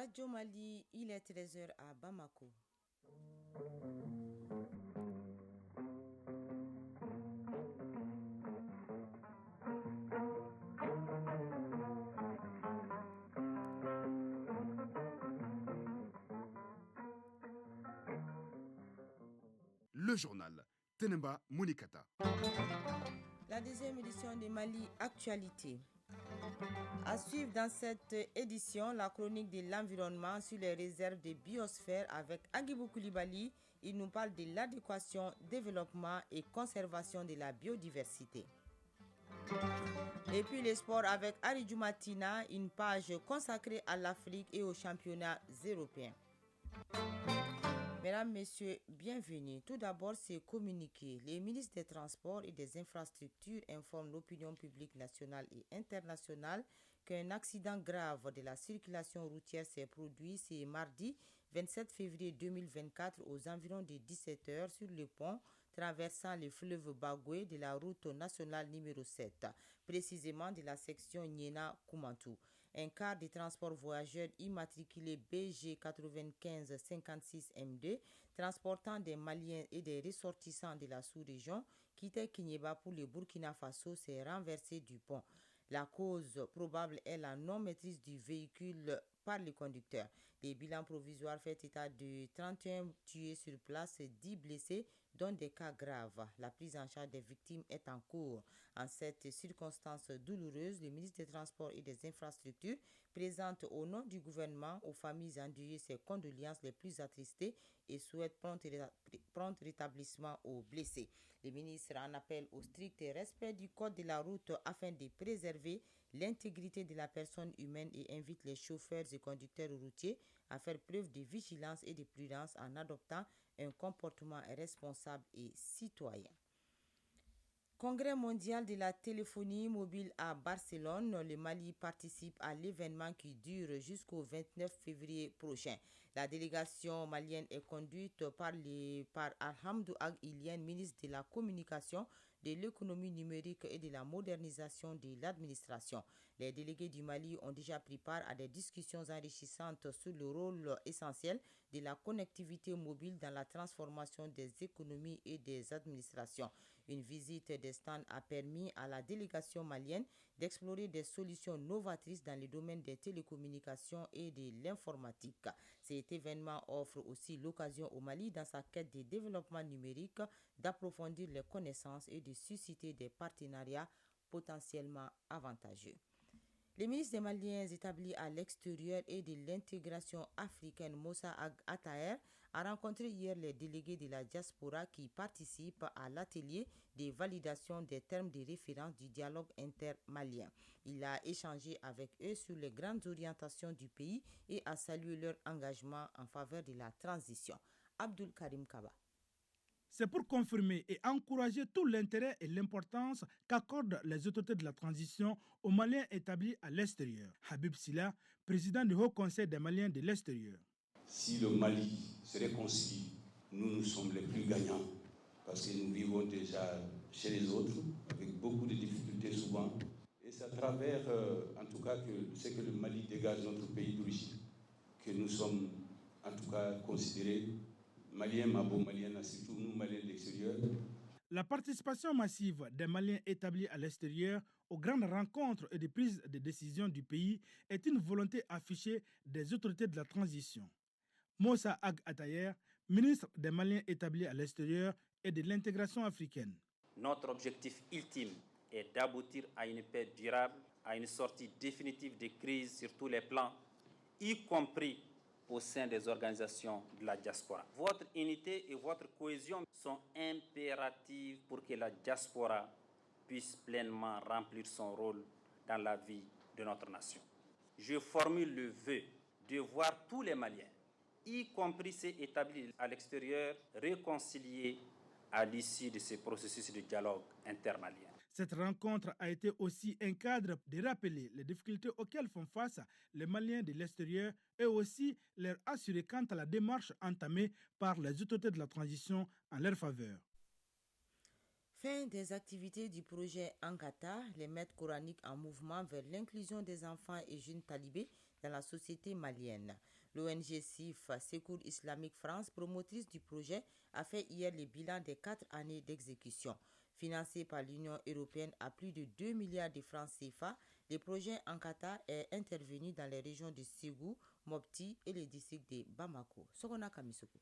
Radio Mali, il est 13 h à Bamako. Le journal Tenemba Monikata. La deuxième édition de Mali Actualité. À suivre dans cette édition, la chronique de l'environnement sur les réserves de biosphère avec Agibou Koulibaly. Il nous parle de l'adéquation, développement et conservation de la biodiversité. Et puis les sports avec Ari Matina, une page consacrée à l'Afrique et aux championnats européens. Mesdames, Messieurs, bienvenue. Tout d'abord, c'est communiqué. Les ministres des Transports et des Infrastructures informent l'opinion publique nationale et internationale qu'un accident grave de la circulation routière s'est produit ce mardi 27 février 2024 aux environs de 17 h sur le pont traversant le fleuve Bagoué de la route nationale numéro 7, précisément de la section Niena-Koumantou. Un car de transport voyageurs immatriculé BG 9556MD, transportant des Maliens et des ressortissants de la sous-région, quittait Kinyeba pour le Burkina Faso, s'est renversé du pont. La cause probable est la non-maîtrise du véhicule par le conducteur. Les bilans provisoires fait état de 31 tués sur place et 10 blessés, dont des cas graves. La prise en charge des victimes est en cours. En cette circonstance douloureuse, le ministre des Transports et des Infrastructures présente au nom du gouvernement aux familles endeuillées ses condoléances les plus attristées et souhaite prompt rétablissement aux blessés. Le ministre en appelle au strict respect du code de la route afin de préserver l'intégrité de la personne humaine et invite les chauffeurs et conducteurs routiers à faire preuve de vigilance et de prudence en adoptant un comportement responsable et citoyen. Congrès mondial de la téléphonie mobile à Barcelone, le Mali participe à l'événement qui dure jusqu'au 29 février prochain. La délégation malienne est conduite par Alhamdou Ag Ilien, ministre de la Communication, de l'économie numérique et de la modernisation de l'administration. Les délégués du Mali ont déjà pris part à des discussions enrichissantes sur le rôle essentiel de la connectivité mobile dans la transformation des économies et des administrations. Une visite des stands a permis à la délégation malienne d'explorer des solutions novatrices dans le domaine des télécommunications et de l'informatique. Cet événement offre aussi l'occasion au Mali, dans sa quête de développement numérique, d'approfondir les connaissances et de susciter des partenariats potentiellement avantageux. Le ministre des Maliens établi à l'extérieur et de l'intégration africaine, Moussa Attaher, a rencontré hier les délégués de la diaspora qui participent à l'atelier de validation des termes de référence du dialogue intermalien. Il a échangé avec eux sur les grandes orientations du pays et a salué leur engagement en faveur de la transition. Abdul Karim Kaba. C'est pour confirmer et encourager tout l'intérêt et l'importance qu'accordent les autorités de la transition aux Maliens établis à l'extérieur. Habib Silla, président du Haut Conseil des Maliens de l'extérieur. Si le Mali se réconcilie, nous sommes les plus gagnants parce que nous vivons déjà chez les autres avec beaucoup de difficultés souvent. Et c'est à travers, en tout cas, ce que le Mali dégage notre pays d'origine, que nous sommes, en tout cas, considérés Maliens, Mabo, Maliens, surtout nous, Maliens de l'extérieur. La participation massive des Maliens établis à l'extérieur aux grandes rencontres et des prises de décision du pays est une volonté affichée des autorités de la transition. Moussa Ag Attaher, ministre des Maliens établis à l'extérieur et de l'intégration africaine. Notre objectif ultime est d'aboutir à une paix durable, à une sortie définitive des crises sur tous les plans, y compris au sein des organisations de la diaspora. Votre unité et votre cohésion sont impératives pour que la diaspora puisse pleinement remplir son rôle dans la vie de notre nation. Je formule le vœu de voir tous les Maliens, y compris ceux établis à l'extérieur, réconciliés à l'issue de ce processus de dialogue intermalien. Cette rencontre a été aussi un cadre de rappeler les difficultés auxquelles font face les Maliens de l'extérieur et aussi leur assurer quant à la démarche entamée par les autorités de la transition en leur faveur. Fin des activités du projet Ankata, les maîtres coraniques en mouvement vers l'inclusion des enfants et jeunes talibés dans la société malienne. L'ONG SIF, Secours Islamique France, promotrice du projet, a fait hier le bilan des 4 années d'exécution. Financé par l'Union européenne à plus de 2 milliards de francs CFA, le projet Ankata est intervenu dans les régions de Ségou, Mopti et les districts de Bamako. Sogona Kamisoko.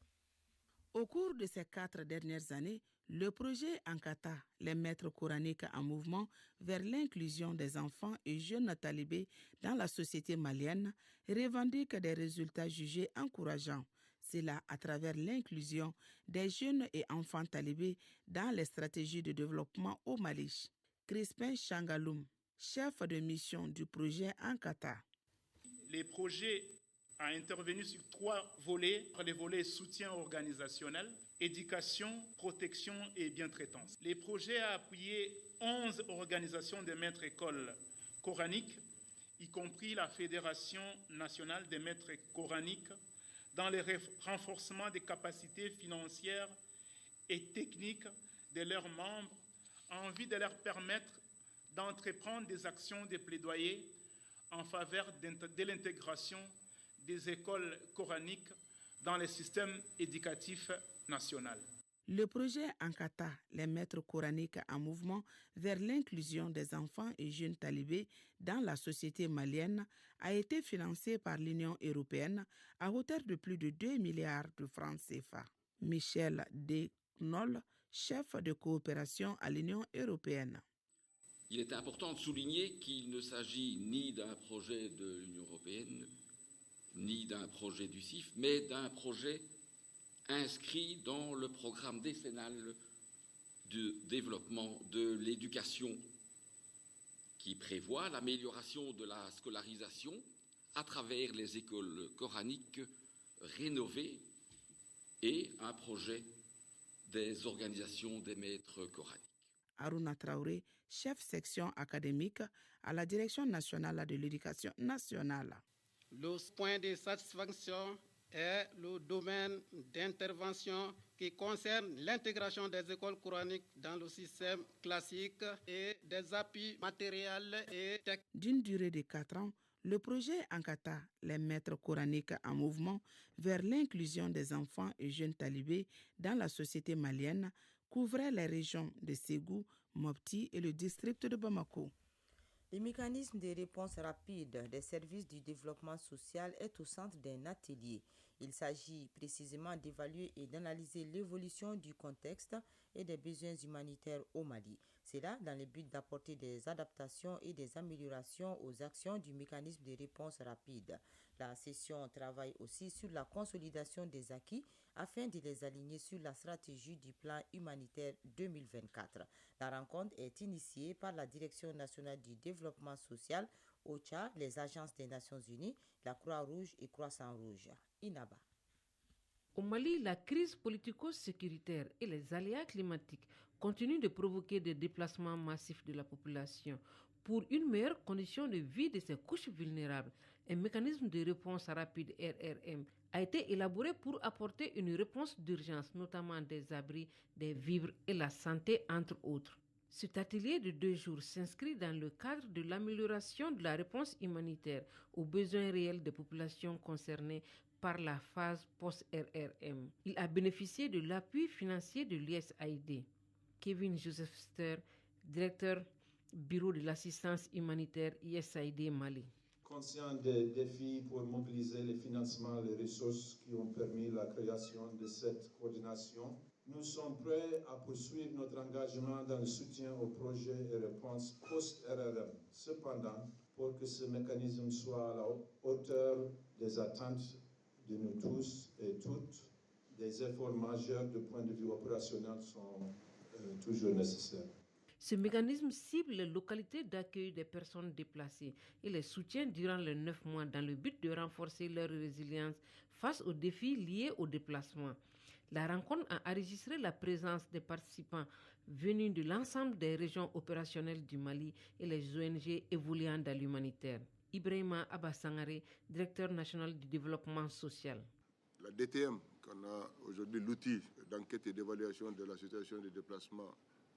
Au cours de ces 4 dernières années, le projet Ankata, les maîtres coraniques en mouvement vers l'inclusion des enfants et jeunes talibés dans la société malienne, revendique des résultats jugés encourageants. C'est là à travers l'inclusion des jeunes et enfants talibés dans les stratégies de développement au Mali. Crispin Changaloum, chef de mission du projet Ankata. Les projets a intervenu sur 3 volets, les volets soutien organisationnel, éducation, protection et bientraitance. Les projets ont appuyé 11 organisations de maîtres écoles coraniques, y compris la Fédération nationale des maîtres coraniques, dans le renforcement des capacités financières et techniques de leurs membres, en vue de leur permettre d'entreprendre des actions de plaidoyer en faveur de l'intégration des écoles coraniques dans le système éducatif national. Le projet Ankata, les maîtres coraniques en mouvement vers l'inclusion des enfants et jeunes talibés dans la société malienne, a été financé par l'Union européenne à hauteur de plus de 2 milliards de francs CFA. Michel Deknol, chef de coopération à l'Union européenne. Il est important de souligner qu'il ne s'agit ni d'un projet de l'Union européenne, ni d'un projet du CIF, mais d'un projet inscrit dans le programme décennal de développement de l'éducation qui prévoit l'amélioration de la scolarisation à travers les écoles coraniques rénovées et un projet des organisations des maîtres coraniques. Aruna Traoré, chef section académique à la Direction nationale de l'éducation nationale. Le point de satisfaction est le domaine d'intervention qui concerne l'intégration des écoles coraniques dans le système classique et des appuis matériels et techniques. D'une durée de 4 ans, le projet Ankata, les maîtres coraniques en mouvement vers l'inclusion des enfants et jeunes talibés dans la société malienne, couvrait les régions de Ségou, Mopti et le district de Bamako. Le mécanisme de réponse rapide des services du développement social est au centre d'un atelier. Il s'agit précisément d'évaluer et d'analyser l'évolution du contexte et des besoins humanitaires au Mali. C'est là dans le but d'apporter des adaptations et des améliorations aux actions du mécanisme de réponse rapide. La session travaille aussi sur la consolidation des acquis afin de les aligner sur la stratégie du plan humanitaire 2024. La rencontre est initiée par la Direction nationale du développement social, OCHA, les agences des Nations Unies, la Croix-Rouge et Croissant-Rouge. Inaba. Au Mali, la crise politico-sécuritaire et les aléas climatiques continuent de provoquer des déplacements massifs de la population. Pour une meilleure condition de vie de ces couches vulnérables, un mécanisme de réponse rapide RRM a été élaboré pour apporter une réponse d'urgence, notamment des abris, des vivres et la santé, entre autres. Cet atelier de 2 jours s'inscrit dans le cadre de l'amélioration de la réponse humanitaire aux besoins réels des populations concernées par la phase post-RRM. Il a bénéficié de l'appui financier de l'USAID. Kevin Joseph Ster, directeur Bureau de l'assistance humanitaire USAID Mali. Conscient des défis pour mobiliser les financements et les ressources qui ont permis la création de cette coordination, nous sommes prêts à poursuivre notre engagement dans le soutien aux projets et réponses post-RRM. Cependant, pour que ce mécanisme soit à la hauteur des attentes de nous tous et toutes, des efforts majeurs de point de vue opérationnel sont toujours nécessaires. Ce mécanisme cible les localités d'accueil des personnes déplacées et les soutient durant les 9 mois dans le but de renforcer leur résilience face aux défis liés au déplacement. La rencontre a enregistré la présence des participants venus de l'ensemble des régions opérationnelles du Mali et les ONG évoluant dans l'humanitaire. Ibrahima Abassangare, directeur national du développement social. La DTM, qu'on a aujourd'hui l'outil d'enquête et d'évaluation de la situation des déplacements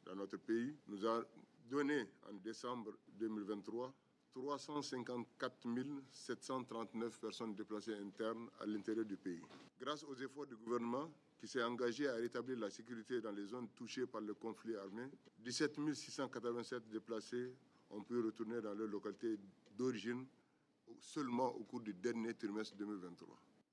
dans notre pays nous a donné en décembre 2023 354 739 personnes déplacées internes à l'intérieur du pays. Grâce aux efforts du gouvernement qui s'est engagé à rétablir la sécurité dans les zones touchées par le conflit armé, 17 687 déplacés ont pu retourner dans leur localité d'origine seulement au cours du dernier trimestre 2023.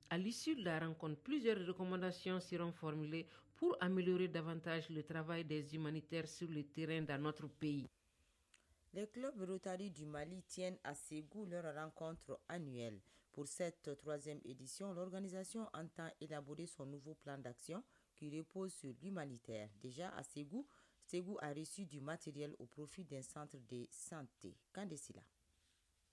À l'issue de la rencontre, plusieurs recommandations seront formulées pour améliorer davantage le travail des humanitaires sur le terrain dans notre pays. Les clubs Rotary du Mali tiennent à Ségou leur rencontre annuelle. Pour cette troisième édition, l'organisation entend élaborer son nouveau plan d'action qui repose sur l'humanitaire. Déjà à Ségou, Ségou a reçu du matériel au profit d'un centre de santé. Kandesila.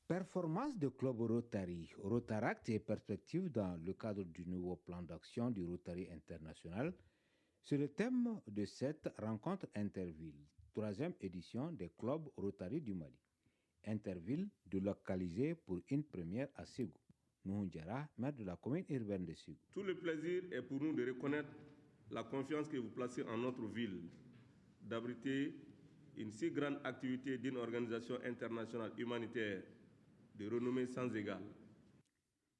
Performance de club Rotary, Rotaract et perspectives dans le cadre du nouveau plan d'action du Rotary international, c'est le thème de cette rencontre Interville, troisième édition des clubs Rotary du Mali. Interville délocalisé pour une première à Ségou. Nuhu Diarra, maire de la commune urbaine de Ségou. Tout le plaisir est pour nous de reconnaître la confiance que vous placez en notre ville, d'abriter une si grande activité d'une organisation internationale humanitaire de renommée sans égale.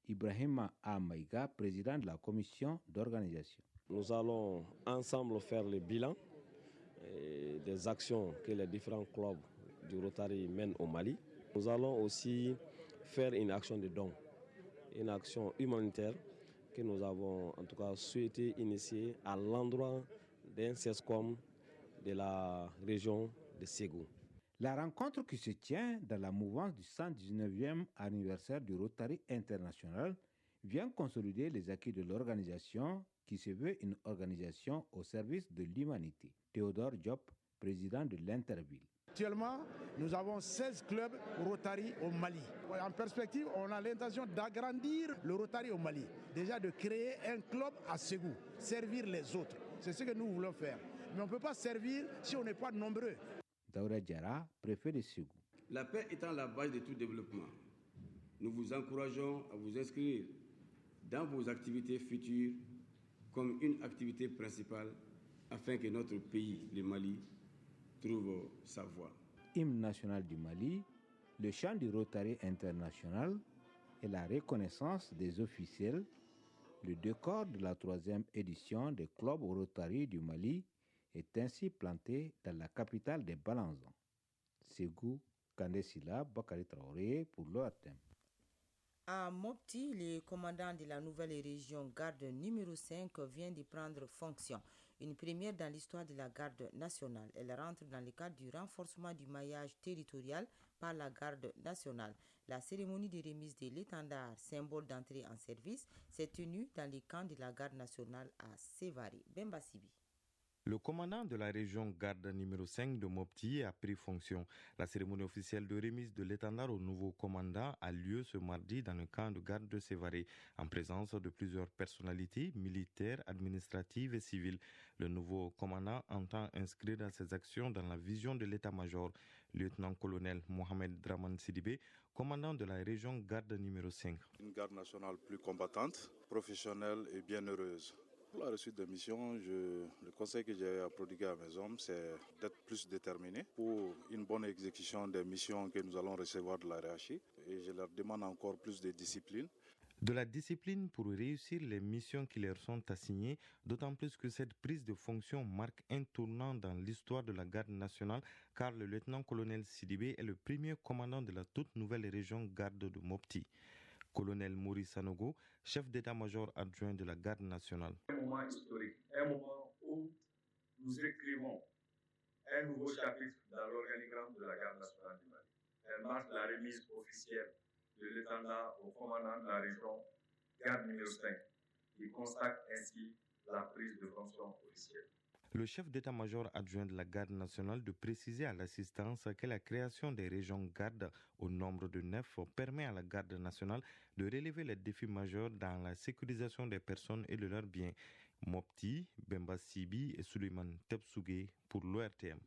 Ibrahima Amaïga, président de la commission d'organisation. Nous allons ensemble faire le bilan des actions que les différents clubs du Rotary mènent au Mali. Nous allons aussi faire une action de don, une action humanitaire que nous avons en tout cas souhaité initier à l'endroit d'un CESCOM de la région de Ségou. La rencontre qui se tient dans la mouvance du 119e anniversaire du Rotary international vient consolider les acquis de l'organisation qui se veut une organisation au service de l'humanité. Théodore Diop, président de l'Interville. Actuellement, nous avons 16 clubs Rotary au Mali. En perspective, on a l'intention d'agrandir le Rotary au Mali. Déjà de créer un club à Ségou, servir les autres. C'est ce que nous voulons faire. Mais on ne peut pas servir si on n'est pas nombreux. Daouda Diarra, préfet de Ségou. La paix étant la base de tout développement, nous vous encourageons à vous inscrire dans vos activités futures comme une activité principale afin que notre pays, le Mali, trouve sa voie. Hymne national du Mali, le chant du Rotary international et la reconnaissance des officiels, le décor de la troisième édition des clubs Rotary du Mali est ainsi planté dans la capitale des Balanzans. Ségou, Kandesila, Bakari Traoré pour l'OATM. À Mopti, le commandant de la nouvelle région garde numéro 5 vient de prendre fonction. Une première dans l'histoire de la garde nationale. Elle rentre dans le cadre du renforcement du maillage territorial par la garde nationale. La cérémonie de remise de l'étendard, symbole d'entrée en service, s'est tenue dans les camps de la garde nationale à Sévaré. Bemba Sibi. Le commandant de la région garde numéro 5 de Mopti a pris fonction. La cérémonie officielle de remise de l'étendard au nouveau commandant a lieu ce mardi dans le camp de garde de Sévaré, en présence de plusieurs personnalités militaires, administratives et civiles. Le nouveau commandant entend inscrire dans ses actions dans la vision de l'état-major. Lieutenant-colonel Mohamed Draman Sidibé, commandant de la région garde numéro 5. Une garde nationale plus combattante, professionnelle et bienheureuse. Pour la réussite de mission, le conseil que j'ai à prodiguer à mes hommes, c'est d'être plus déterminés pour une bonne exécution des missions que nous allons recevoir de la hiérarchie. Et je leur demande encore plus de discipline. De la discipline pour réussir les missions qui leur sont assignées, d'autant plus que cette prise de fonction marque un tournant dans l'histoire de la garde nationale, car le lieutenant-colonel Sidibé est le premier commandant de la toute nouvelle région garde de Mopti. Colonel Maurice Sanogo, chef d'état-major adjoint de la garde nationale. Un moment historique, un moment où nous écrivons un nouveau chapitre dans l'organigramme de la garde nationale du Mali. Elle marque la remise officielle de l'étendard au commandant de la région garde numéro 5. Il constate ainsi la prise de fonction officielle. Le chef d'état-major adjoint de la garde nationale de préciser à l'assistance que la création des régions gardes au nombre de 9 permet à la garde nationale de relever les défis majeurs dans la sécurisation des personnes et de leurs biens. Mopti, Bemba Sibi et Suleiman Tepsougué pour l'ORTM.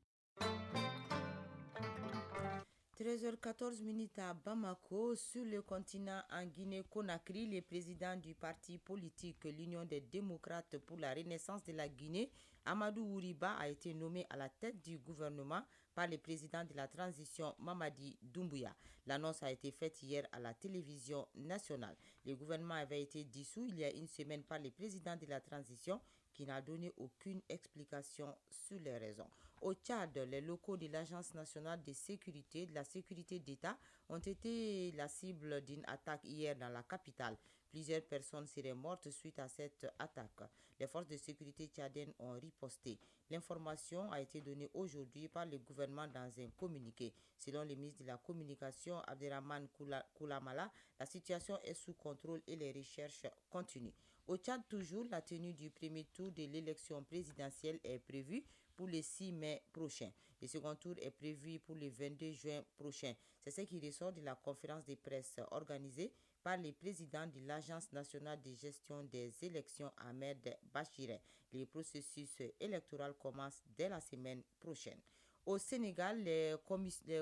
13h14 à Bamako, sur le continent en Guinée-Conakry, le président du parti politique l'Union des démocrates pour la renaissance de la Guinée, Amadou Ouriba, a été nommé à la tête du gouvernement par le président de la transition Mamadi Doumbouya. L'annonce a été faite hier à la télévision nationale. Le gouvernement avait été dissous il y a une semaine par le président de la transition qui n'a donné aucune explication sur les raisons. Au Tchad, les locaux de l'Agence nationale de sécurité, de la sécurité d'État ont été la cible d'une attaque hier dans la capitale. Plusieurs personnes seraient mortes suite à cette attaque. Les forces de sécurité tchadiennes ont riposté. L'information a été donnée aujourd'hui par le gouvernement dans un communiqué. Selon le ministre de la Communication, Abderrahmane Koulamala, la situation est sous contrôle et les recherches continuent. Au Tchad, toujours, la tenue du premier tour de l'élection présidentielle est prévue pour le 6 mai prochain. Le second tour est prévu pour le 22 juin prochain. C'est ce qui ressort de la conférence de presse organisée par le président de l'Agence nationale de gestion des élections, Ahmed Bachiré. Le processus électoral commence dès la semaine prochaine. Au Sénégal, les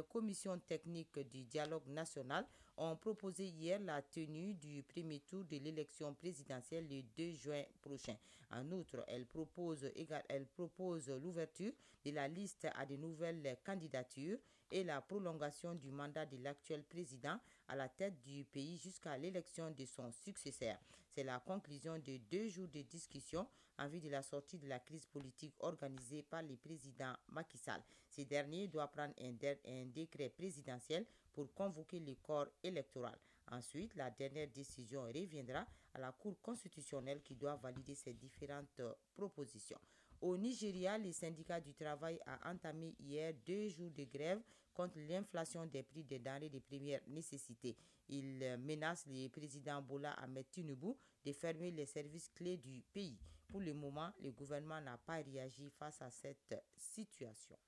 commissions techniques du dialogue national ont proposé hier la tenue du premier tour de l'élection présidentielle le 2 juin prochain. En outre, elle propose l'ouverture de la liste à de nouvelles candidatures et la prolongation du mandat de l'actuel président à la tête du pays jusqu'à l'élection de son successeur. C'est la conclusion de 2 jours de discussion en vue de la sortie de la crise politique organisée par le président Macky Sall. Ce dernier doit prendre un décret présidentiel pour convoquer le corps électoral. Ensuite, la dernière décision reviendra à la Cour constitutionnelle qui doit valider ces différentes propositions. Au Nigeria, le syndicat du travail a entamé hier 2 jours de grève contre l'inflation des prix des denrées de première nécessité. Il menace le président Bola Ahmed Tinubu de fermer les services clés du pays. Pour le moment, le gouvernement n'a pas réagi face à cette situation.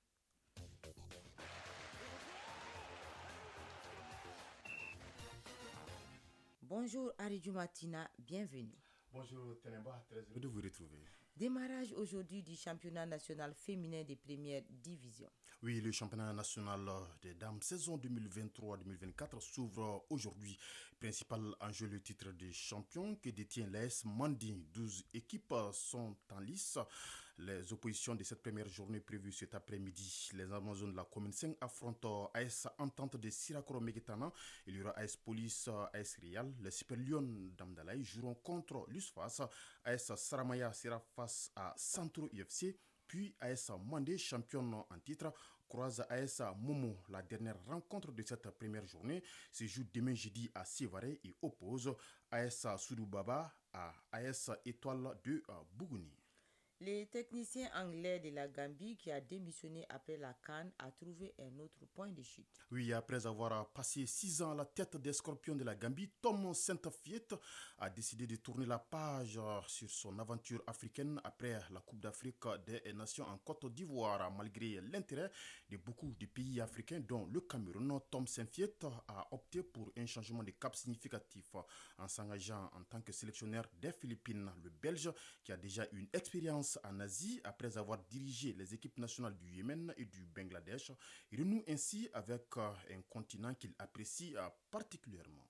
Bonjour Aridju Matina, bienvenue. Bonjour Tenemba, très heureux de vous retrouver. Démarrage aujourd'hui du championnat national féminin de première division. Oui, le championnat national des dames saison 2023-2024 s'ouvre aujourd'hui. Principal enjeu, le titre de champion que détient l'AS Mandi. 12 équipes sont en lice. Les oppositions de cette première journée prévue cet après-midi. Les Amazones de la commune 5 affrontent AS Entente de Sirakoro Megetana. Il y aura AS Police, AS Real. Les Super Lions d'Amdalaï joueront contre l'USFAS. AS Saramaya sera face à Centro UFC. Puis AS Mandé, championne en titre, croise AS Momo. La dernière rencontre de cette première journée se joue demain jeudi à Sévaré et oppose AS Soudoubaba à AS Étoile de Bougouni. Le technicien anglais de la Gambie qui a démissionné après la CAN a trouvé un autre point de chute. Oui, après avoir passé 6 ans à la tête des Scorpions de la Gambie, Tom Saintfiet a décidé de tourner la page sur son aventure africaine après la Coupe d'Afrique des Nations en Côte d'Ivoire. Malgré l'intérêt de beaucoup de pays africains, dont le Cameroun, Tom Saintfiet a opté pour un changement de cap significatif en s'engageant en tant que sélectionneur des Philippines. Le Belge, qui a déjà une expérience en Asie après avoir dirigé les équipes nationales du Yémen et du Bangladesh, renoue ainsi avec un continent qu'il apprécie particulièrement.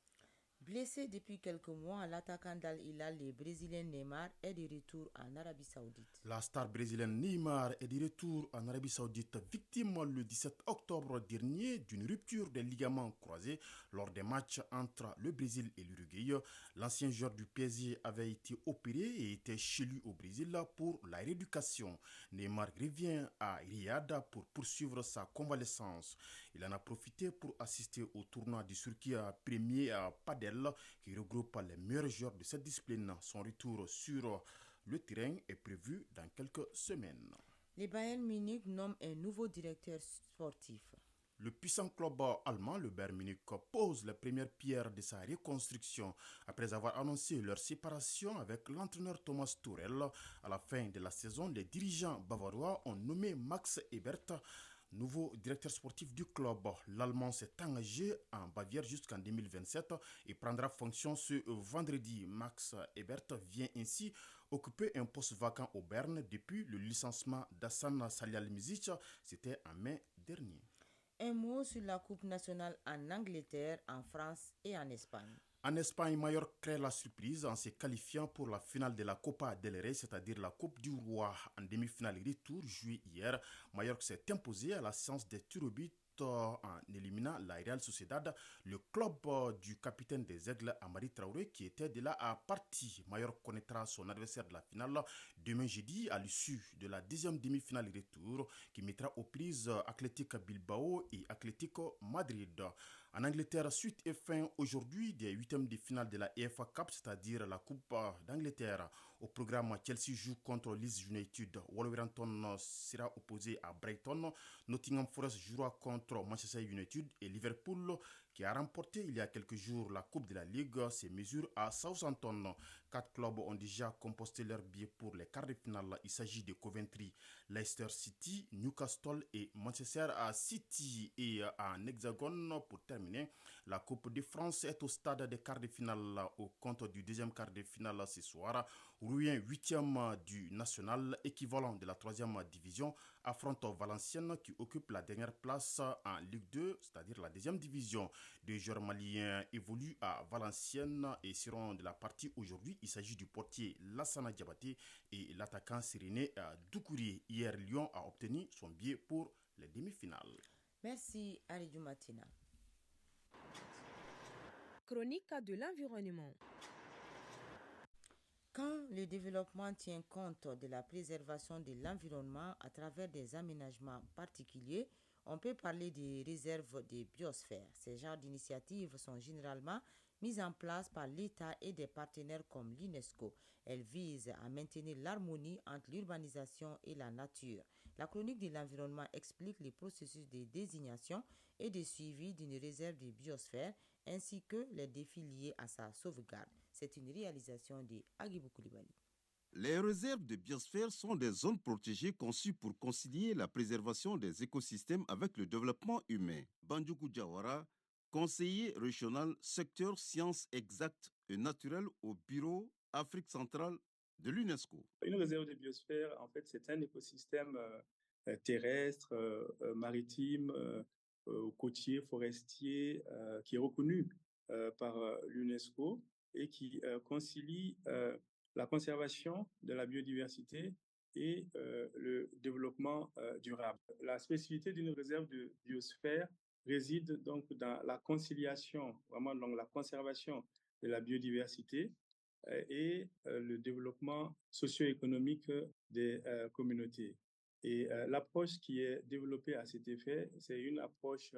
Blessé depuis quelques mois, l'attaquant d'Al Hilal, le Brésilien Neymar, est de retour en Arabie Saoudite. La star brésilienne Neymar est de retour en Arabie Saoudite, victime le 17 octobre dernier d'une rupture des ligaments croisés lors des matchs entre le Brésil et l'Uruguay. L'ancien joueur du PSG avait été opéré et était chez lui au Brésil pour la rééducation. Neymar revient à Riyad pour poursuivre sa convalescence. Il en a profité pour assister au tournoi du circuit premier Padel qui regroupe les meilleurs joueurs de cette discipline. Son retour sur le terrain est prévu dans quelques semaines. Le Bayern Munich nomme un nouveau directeur sportif. Le puissant club allemand, le Bayern Munich, pose la première pierre de sa reconstruction après avoir annoncé leur séparation avec l'entraîneur Thomas Tuchel. À la fin de la saison, les dirigeants bavarois ont nommé Max Ebert nouveau directeur sportif du club. L'Allemand s'est engagé en Bavière jusqu'en 2027 et prendra fonction ce vendredi. Max Ebert vient ainsi occuper un poste vacant au Berne depuis le licenciement d'Hassan Salihamidzic. C'était en mai dernier. Un mot sur la Coupe nationale en Angleterre, en France et en Espagne. En Espagne, Mallorca crée la surprise en se qualifiant pour la finale de la Copa del Rey, c'est-à-dire la Coupe du Roi. En demi-finale retour jouée hier, Mallorca s'est imposé à la séance des tirs au but en éliminant la Real Sociedad, le club du capitaine des Aigles, Amari Traoré, qui était de là à partie. Mallorca connaîtra son adversaire de la finale demain jeudi à l'issue de la deuxième demi-finale retour qui mettra aux prises Athletic Bilbao et Atlético Madrid. En Angleterre, suite et fin aujourd'hui des huitièmes de finale de la EFA Cup, c'est-à-dire la Coupe d'Angleterre. Au programme, Chelsea joue contre Leeds United, Wolverhampton sera opposé à Brighton, Nottingham Forest jouera contre Manchester United et Liverpool, qui a remporté il y a quelques jours la Coupe de la Ligue, se mesure à Southampton. 4 clubs ont déjà composté leur billet pour les quarts de finale. Il s'agit de Coventry, Leicester City, Newcastle et Manchester City. Et en hexagone, pour terminer, la Coupe de France est au stade des quarts de finale. Au compte du deuxième quart de finale ce soir, Rouen, 8e du national, équivalent de la 3e division, affronte Valenciennes qui occupe la dernière place en Ligue 2, c'est-à-dire la deuxième division. 2 joueurs maliens évoluent à Valenciennes et seront de la partie aujourd'hui. Il s'agit du portier Lassana Diabaté et l'attaquant Séréné Doucouré. Hier, Lyon a obtenu son billet pour les demi-finales. Merci, Aridou Matina. Chronique de l'environnement. Quand le développement tient compte de la préservation de l'environnement à travers des aménagements particuliers, on peut parler des réserves de biosphère. Ces genres d'initiatives sont généralement mises en place par l'État et des partenaires comme l'UNESCO. Elles visent à maintenir l'harmonie entre l'urbanisation et la nature. La chronique de l'environnement explique les processus de désignation et de suivi d'une réserve de biosphère ainsi que les défis liés à sa sauvegarde. C'est une réalisation de Agibou Koulibaly. Les réserves de biosphère sont des zones protégées conçues pour concilier la préservation des écosystèmes avec le développement humain. Bandjougou Diawara, conseiller régional secteur sciences exactes et naturelles au bureau Afrique centrale de l'UNESCO. Une réserve de biosphère, en fait, c'est un écosystème terrestre, maritime, côtier, forestier, qui est reconnu par l'UNESCO et qui concilie la conservation de la biodiversité et le développement durable. La spécificité d'une réserve de biosphère réside donc dans la conciliation, vraiment dans la conservation de la biodiversité et le développement socio-économique des communautés. Et l'approche qui est développée à cet effet, c'est une approche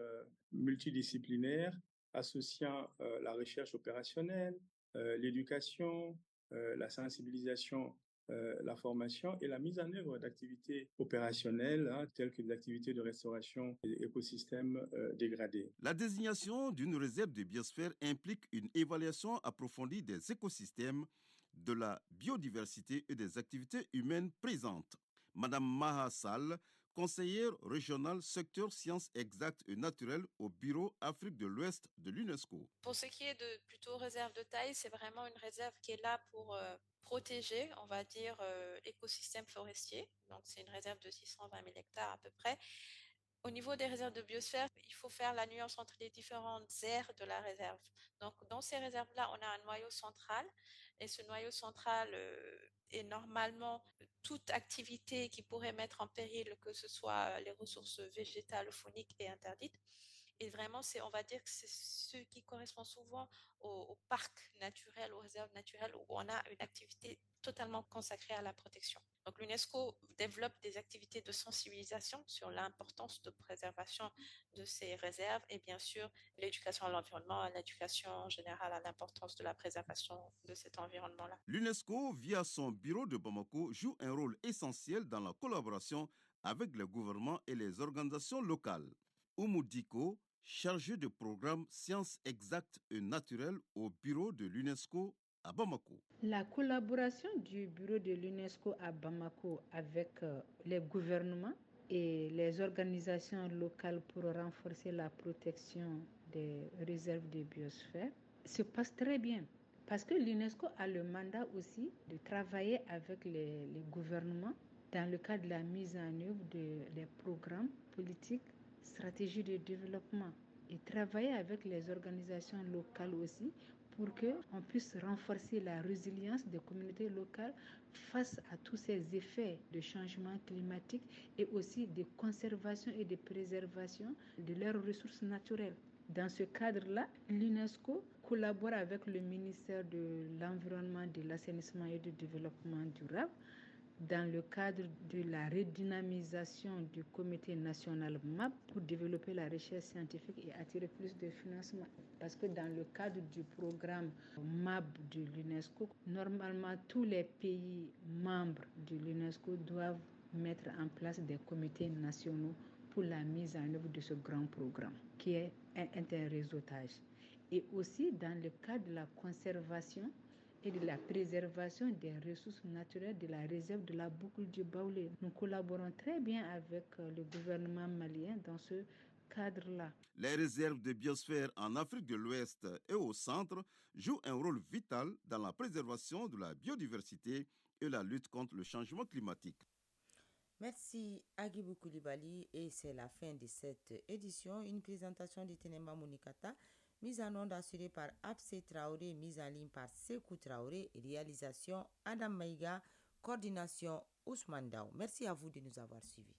multidisciplinaire associant la recherche opérationnelle, l'éducation, la sensibilisation, la formation et la mise en œuvre d'activités opérationnelles telles que des activités de restauration des écosystèmes dégradés. La désignation d'une réserve de biosphère implique une évaluation approfondie des écosystèmes, de la biodiversité et des activités humaines présentes. Madame Maha Sall, conseillère régionale secteur sciences exactes et naturelles au bureau Afrique de l'Ouest de l'UNESCO. Pour ce qui est de plutôt réserve de taille, c'est vraiment une réserve qui est là pour protéger, on va dire, l'écosystème forestier. Donc c'est une réserve de 620 000 hectares à peu près. Au niveau des réserves de biosphère, il faut faire la nuance entre les différentes aires de la réserve. Donc dans ces réserves-là, on a un noyau central et ce noyau central est normalement toute activité qui pourrait mettre en péril que ce soit les ressources végétales, fauniques est interdite. Et vraiment, on va dire que c'est ce qui correspond souvent aux parcs naturels, aux réserves naturelles où on a une activité totalement consacrée à la protection. Donc l'UNESCO développe des activités de sensibilisation sur l'importance de préservation de ces réserves et bien sûr l'éducation à l'environnement, l'éducation générale à l'importance de la préservation de cet environnement-là. L'UNESCO, via son bureau de Bamako, joue un rôle essentiel dans la collaboration avec le gouvernement et les organisations locales. Oumou Diko, chargé de programme sciences exactes et naturelles au bureau de l'UNESCO à Bamako. La collaboration du bureau de l'UNESCO à Bamako avec les gouvernements et les organisations locales pour renforcer la protection des réserves de biosphère se passe très bien. Parce que l'UNESCO a le mandat aussi de travailler avec les gouvernements dans le cadre de la mise en œuvre des programmes politiques stratégie de développement et travailler avec les organisations locales aussi pour qu'on puisse renforcer la résilience des communautés locales face à tous ces effets de changement climatique et aussi de conservation et de préservation de leurs ressources naturelles. Dans ce cadre-là, l'UNESCO collabore avec le ministère de l'Environnement, de l'Assainissement et du Développement durable dans le cadre de la redynamisation du comité national MAP pour développer la recherche scientifique et attirer plus de financement. Parce que dans le cadre du programme MAP de l'UNESCO, normalement tous les pays membres de l'UNESCO doivent mettre en place des comités nationaux pour la mise en œuvre de ce grand programme qui est un interréseautage. Et aussi dans le cadre de la conservation et de la préservation des ressources naturelles de la réserve de la boucle du Baoulé. Nous collaborons très bien avec le gouvernement malien dans ce cadre-là. Les réserves de biosphère en Afrique de l'Ouest et au centre jouent un rôle vital dans la préservation de la biodiversité et la lutte contre le changement climatique. Merci Agibou Koulibaly et c'est la fin de cette édition. Une présentation de Tenemba Mounikata, mise en onde assurée par Abse Traoré, mise en ligne par Sekou Traoré, réalisation Adam Maïga, coordination Ousmane Daou. Merci à vous de nous avoir suivis.